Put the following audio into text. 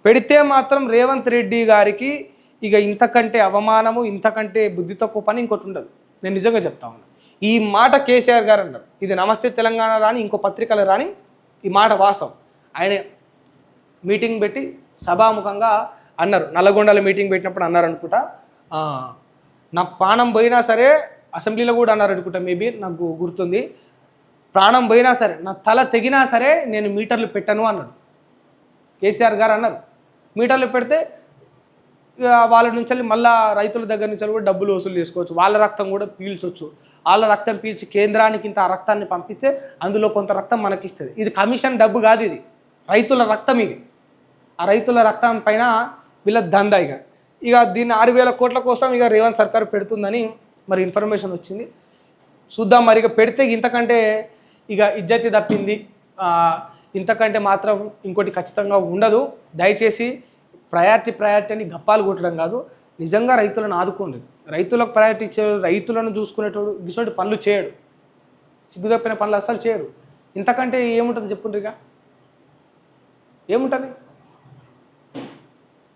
పెడితే మాత్రం రేవంత్ రెడ్డి గారికి ఇక ఇంతకంటే అవమానము, ఇంతకంటే బుద్ధి తక్కువ పని ఇంకోటి ఉండదు. నేను నిజంగా చెప్తా ఉన్నా. ఈ మాట కేసీఆర్ గారు అన్నారు. ఇది నమస్తే తెలంగాణ రాని ఇంకో పత్రికలు రాని ఈ మాట వాస్తవం. ఆయన మీటింగ్ పెట్టి సభాముఖంగా అన్నారు. నల్లగొండల మీటింగ్ పెట్టినప్పుడు అన్నారు అనుకుంటా, నా ప్రాణం పోయినా సరే, అసెంబ్లీలో కూడా అన్నారు అనుకుంటా, మేబీ నాకు గుర్తుంది, ప్రాణం పోయినా సరే, నా తల తెగినా సరే నేను మీటర్లు పెట్టను అన్నాడు కేసీఆర్ గారు అన్నారు. మీటర్లు పెడితే వాళ్ళ నుంచి మళ్ళీ రైతుల దగ్గర నుంచి కూడా డబ్బులు వసూలు చేసుకోవచ్చు, వాళ్ళ రక్తం కూడా పీల్చవచ్చు. వాళ్ళ రక్తం పీల్చి కేంద్రానికి ఇంత రక్తాన్ని పంపిస్తే అందులో కొంత రక్తం మనకిస్తుంది. ఇది కమిషన్ డబ్బు కాదు, ఇది రైతుల రక్తం. ఇది ఆ రైతుల రక్తం పైన వీళ్ళ దందా. ఇక దీన్ని 6,000 కోట్ల కోసం ఇక రేవంత్ సర్కార్ పెడుతుందని మరి ఇన్ఫర్మేషన్ వచ్చింది. చూద్దాం మరి. ఇక పెడితే ఇంతకంటే ఇక ఇజ్జతి తప్పింది, ఇంతకంటే మాత్రం ఇంకోటి ఖచ్చితంగా ఉండదు. దయచేసి ప్రయారిటీ అని గప్పాలు కొట్టడం కాదు, నిజంగా రైతులను ఆదుకోండి. రైతులకు ప్రయారిటీ ఇచ్చేవాడు, రైతులను చూసుకునేటోడు ఇటువంటి పనులు చేయడు, సిగ్గుదప్పిన పనులు అస్సలు చేయరు. ఇంతకంటే ఏముంటుంది చెప్పుండ్రు? ఇక ఏముంటుంది?